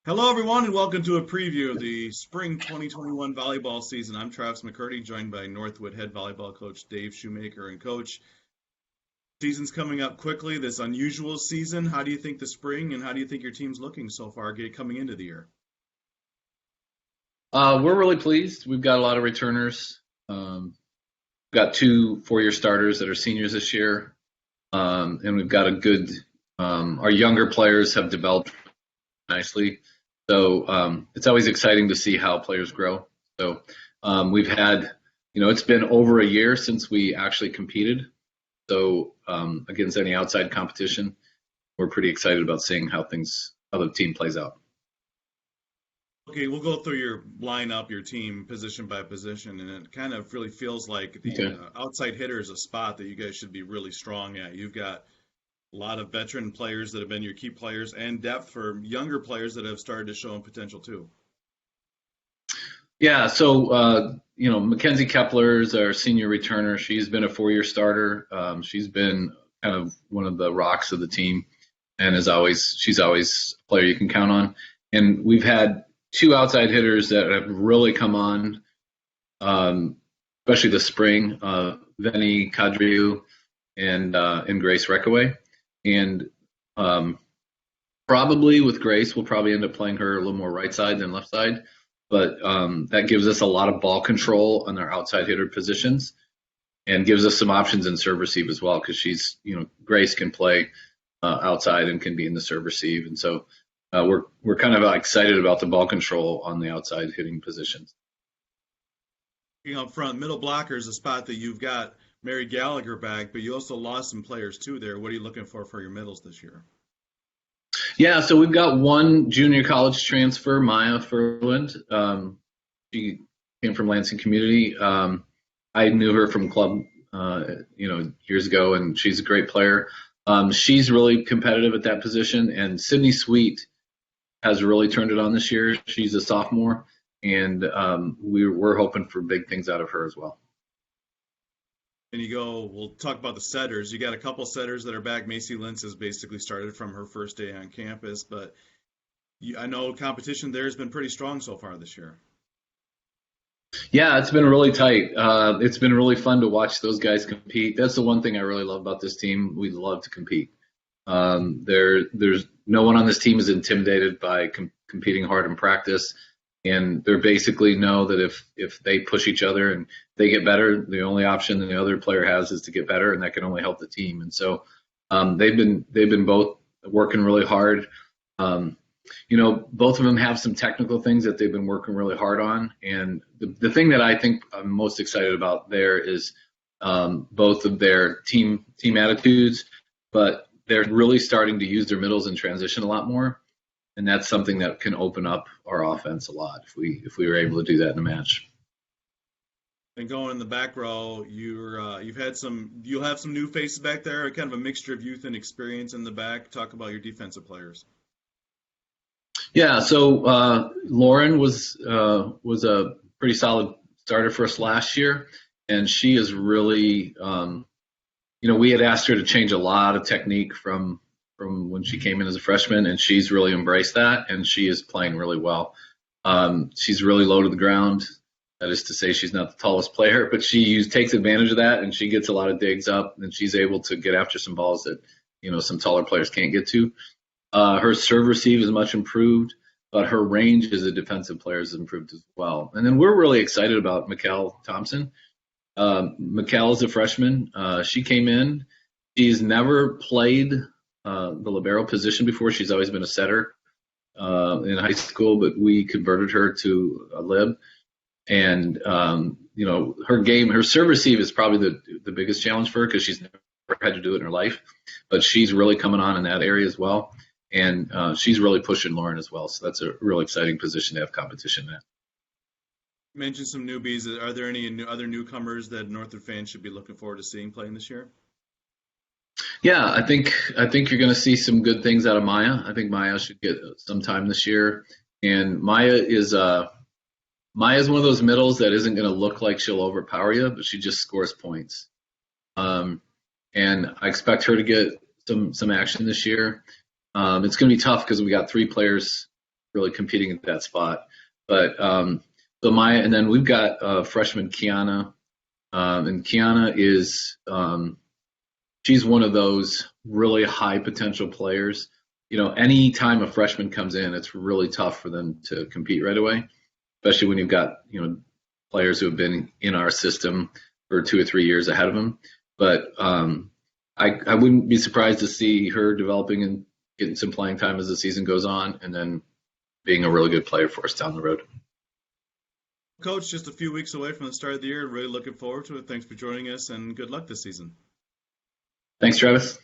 Hello, everyone, and welcome to a preview of the spring 2021 volleyball season. I'm Travis McCurdy, joined by Northwood head volleyball coach Dave Shumaker. And coach, season's coming up quickly, this unusual season. How do you think the spring and how do you think your team's looking so far coming into the year? We're really pleased. We've got a lot of returners. We've got two four-year starters that are seniors this year, and we've got a good. Our younger players have developed nicely, so it's always exciting to see how players grow. So we've had, it's been over a year since we actually competed. So against any outside competition, we're pretty excited about seeing how the team plays out. Okay, we'll go through your lineup, your team, position by position, and it kind of really feels like the outside hitter is a spot that you guys should be really strong at. You've got a lot of veteran players that have been your key players and depth for younger players that have started to show potential too. Yeah, so Mackenzie Kepler is our senior returner. She's been a four-year starter. She's been kind of one of the rocks of the team, and she's always a player you can count on. And we've had two outside hitters that have really come on, especially this spring, Veni Kadriou and Grace Reckaway. And probably with Grace, we'll probably end up playing her a little more right side than left side. But that gives us a lot of ball control on our outside hitter positions and gives us some options in serve receive as well, because Grace can play outside and can be in the serve receive. And so we're kind of excited about the ball control on the outside hitting positions. Up front, middle blocker is a spot that you've got Mary Gallagher back, but you also lost some players too there. What are you looking for your middles this year? Yeah, so we've got one junior college transfer, Maya Firland. She came from Lansing Community. I knew her from club, years ago, and she's a great player. She's really competitive at that position, and Sydney Sweet has really turned it on this year. She's a sophomore, and we're hoping for big things out of her as well. And we'll talk about the setters. You got a couple setters that are back. Macy Lentz has basically started from her first day on campus, but I know competition there has been pretty strong so far this year. Yeah, it's been really tight. It's been really fun to watch those guys compete. That's the one thing I really love about this team. We love to compete. There's no one on this team is intimidated by competing hard in practice. And they basically know that if they push each other and they get better, the only option the other player has is to get better, and that can only help the team. And so they've been both working really hard. Both of them have some technical things that they've been working really hard on. And the thing that I think I'm most excited about there is both of their team attitudes, but they're really starting to use their middles in transition a lot more. And that's something that can open up our offense a lot if we were able to do that in a match. And going in the back row, you'll have some new faces back there, kind of a mixture of youth and experience in the back. Talk about your defensive players. Yeah, so Lauren was a pretty solid starter for us last year, and she is really, we had asked her to change a lot of technique from when she came in as a freshman, and she's really embraced that, and she is playing really well. She's really low to the ground. That is to say, she's not the tallest player, but she takes advantage of that, and she gets a lot of digs up, and she's able to get after some balls that some taller players can't get to. Her serve receive is much improved, but her range as a defensive player has improved as well. And then we're really excited about Mikael Thompson. Mikael is a freshman. She came in. She's never played the libero position before. She's always been a setter in high school, but we converted her to a lib. And her serve receive is probably the biggest challenge for her, because she's never had to do it in her life. But she's really coming on in that area as well, and she's really pushing Lauren as well. So that's a real exciting position to have competition at. You mentioned some newbies. Are there any other newcomers that Northwood fans should be looking forward to seeing playing this year? Yeah, I think you're going to see some good things out of Maya. I think Maya should get some time this year, and Maya is one of those middles that isn't going to look like she'll overpower you, but she just scores points. And I expect her to get some action this year. It's going to be tough because we got three players really competing at that spot. But and then we've got freshman Kiana, and Kiana is she's one of those really high potential players. Any time a freshman comes in, it's really tough for them to compete right away, especially when you've got players who have been in our system for 2 or 3 years ahead of them. But I wouldn't be surprised to see her developing and getting some playing time as the season goes on, and then being a really good player for us down the road. Coach, just a few weeks away from the start of the year. Really looking forward to it. Thanks for joining us, and good luck this season. Thanks, Travis.